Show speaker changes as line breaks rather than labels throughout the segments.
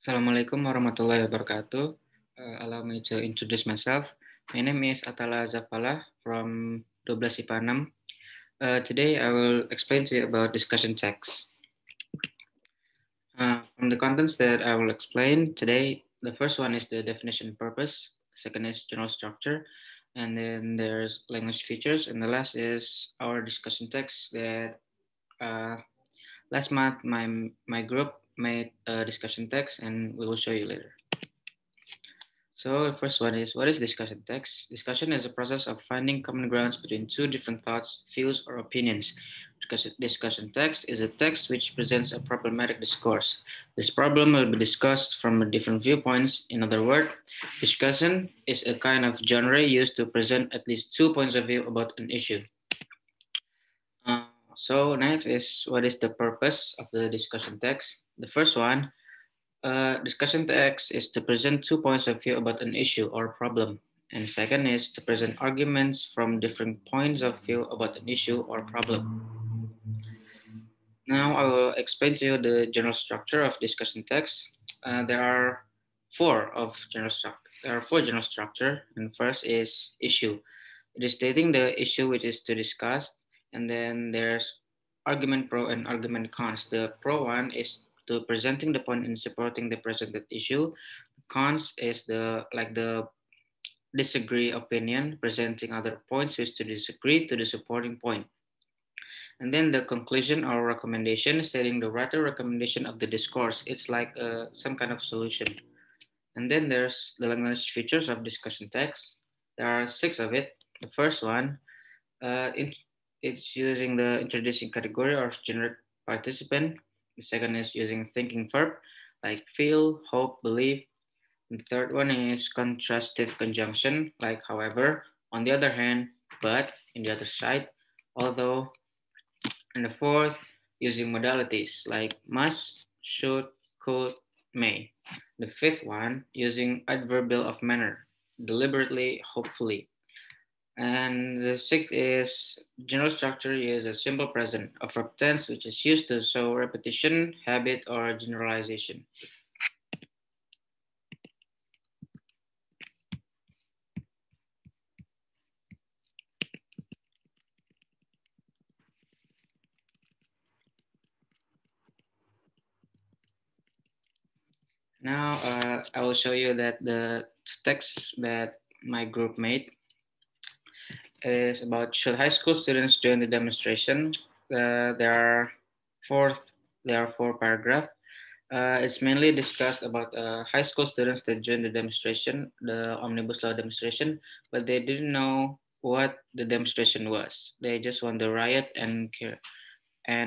Assalamualaikum warahmatullahi wabarakatuh. Allow me to introduce myself. My name is Athallah Ahza Falah from 12 IPA 6. Today I will explain to you about discussion text. From the contents that I will explain today, the first one is the definition purpose, second is general structure, and then there's language features, and the last is our discussion text that last month my group made a discussion text and we will show you later. So the first one is, what is discussion text? Discussion is a process of finding common grounds between two different thoughts, views, or opinions. Discussion text is a text which presents a problematic discourse. This problem will be discussed from different viewpoints. In other words, discussion is a kind of genre used to present at least 2 points of view about an issue. So next is, what is the purpose of the discussion text? The first one, discussion text is to present 2 points of view about an issue or problem. And second is to present arguments from different points of view about an issue or problem. Now I will explain to you the general structure of discussion text. There are four general structure. And first is issue. It is stating the issue which is to discuss. And then there's argument pro and argument cons. The pro one is to presenting the point and supporting the presented issue. Cons is the disagree opinion, presenting other points which to disagree to the supporting point. And then the conclusion or recommendation, stating the writer recommendation of the discourse. It's like some kind of solution. And then there's the language features of discussion text. There are 6 of it. The first one, it's using the introducing category or generic participant. The second is using thinking verb like feel, hope, believe. And the third one is contrastive conjunction like however, on the other hand, but, in the other side, although. And the fourth, using modalities like must, should, could, may. The fifth one, using adverbial of manner, deliberately, hopefully. And the sixth is general structure is a simple present, a verb tense which is used to show repetition, habit, or generalization. Now I will show you that the text that my group made is about should high school students join the demonstration. There are four paragraphs. It's mainly discussed about high school students that joined the demonstration, the omnibus law demonstration, but they didn't know what the demonstration was. They just want to riot and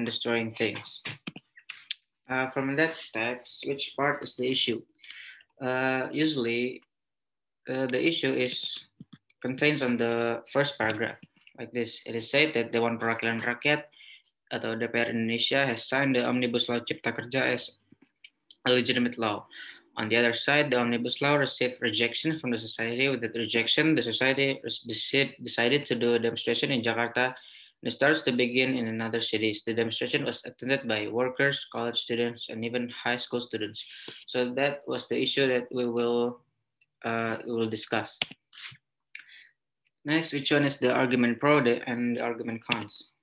destroying things. From that text, which part is the issue? Usually, the issue is contains on the first paragraph, like this. It is said that Dewan Perwakilan Rakyat atau DPR Indonesia has signed the Omnibus Law Cipta Kerja as a legitimate law. On the other side, the Omnibus Law received rejection from the society. With that rejection, the society decided to do a demonstration in Jakarta and starts to begin in another cities. The demonstration was attended by workers, college students, and even high school students. So that was the issue that we will discuss. Next, which one is the argument pro and the argument cons?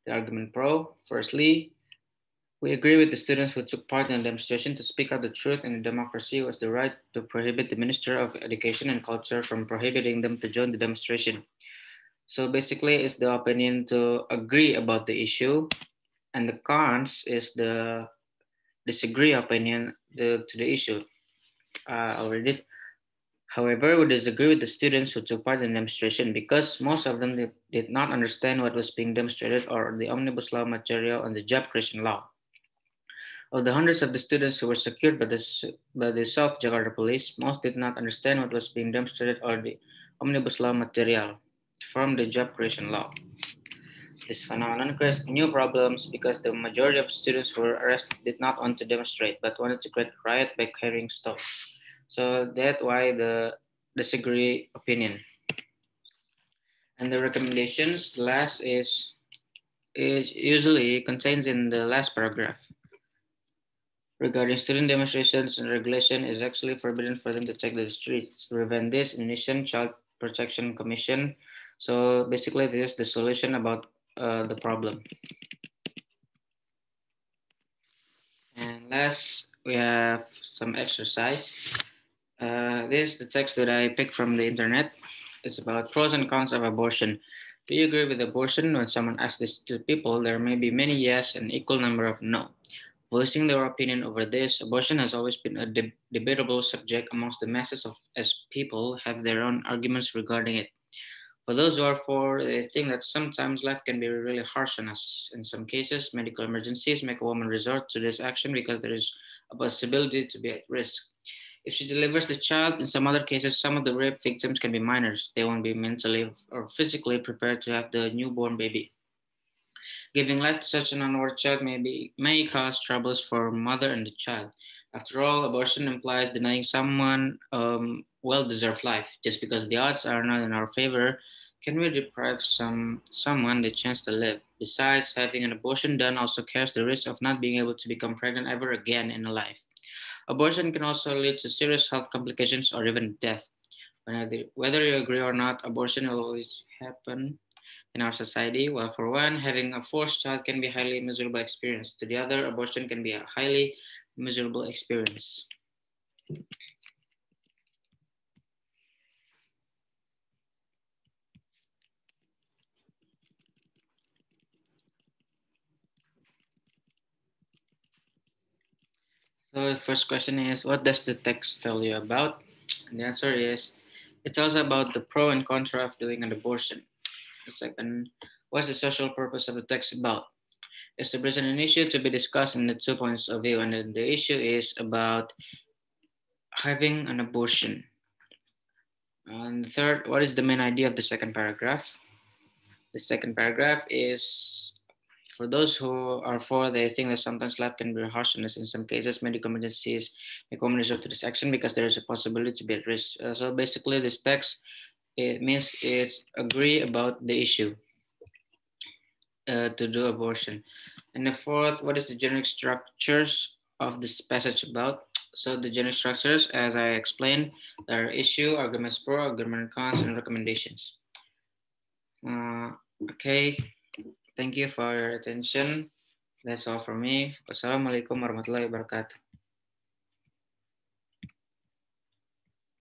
The argument pro, firstly, we agree with the students who took part in the demonstration to speak out the truth and democracy was the right to prohibit the Minister of Education and Culture from prohibiting them to join the demonstration. So basically, it's the opinion to agree about the issue, and the cons is the disagree opinion to the issue. I'll read it. However, we disagree with the students who took part in the demonstration because most of them did not understand what was being demonstrated or the omnibus law material and the job creation law. Of the hundreds of the students who were secured by the South Jakarta police, most did not understand what was being demonstrated or the omnibus law material from the job creation law. This phenomenon creates new problems because the majority of students who were arrested did not want to demonstrate but wanted to create riot by carrying stones. So that's why the disagree opinion. And the recommendations, the last is usually contains in the last paragraph. regarding student demonstrations and regulation, is actually forbidden for them to take the streets. To prevent this, Indonesian Child Protection Commission. So basically, this is the solution about the problem. And last, we have some exercise. This is the text that I picked from the internet. It's about pros and cons of abortion. Do you agree with abortion? When someone asks this to people, there may be many yes and equal number of no. Voicing their opinion over this, abortion has always been a debatable subject amongst the masses of as people have their own arguments regarding it. For those who are for, they think that sometimes life can be really harsh on us. In some cases, medical emergencies make a woman resort to this action because there is a possibility to be at risk. If she delivers the child, in some other cases, some of the rape victims can be minors. They won't be mentally or physically prepared to have the newborn baby. Giving life to such an unworthy child may cause troubles for mother and the child. After all, abortion implies denying someone well-deserved life. Just because the odds are not in our favor, can we deprive someone the chance to live? Besides, having an abortion done also carries the risk of not being able to become pregnant ever again in a life. Abortion can also lead to serious health complications or even death. Whether you agree or not, abortion will always happen in our society. Well, for one, having a forced child can be a highly miserable experience. To the other, abortion can be a highly miserable experience. So the first question is, what does the text tell you about? And the answer is, it tells about the pro and contra of doing an abortion. The second, what's the social purpose of the text about? Is to present an issue to be discussed in the 2 points of view, and then the issue is about having an abortion. And third, what is the main idea of the second paragraph? The second paragraph is for those who are for, they think that sometimes life can be harshness. In some cases, medical emergencies make women resort to this action because there is a possibility to be at risk. So basically, this text, it means it's agree about the issue to do abortion. And the fourth, what is the generic structures of this passage about? So the generic structures, as I explained, there are issue, arguments pro, argument cons, and recommendations. Okay, thank you for your attention. That's all from me. Wassalamualaikum warahmatullahi wabarakatuh.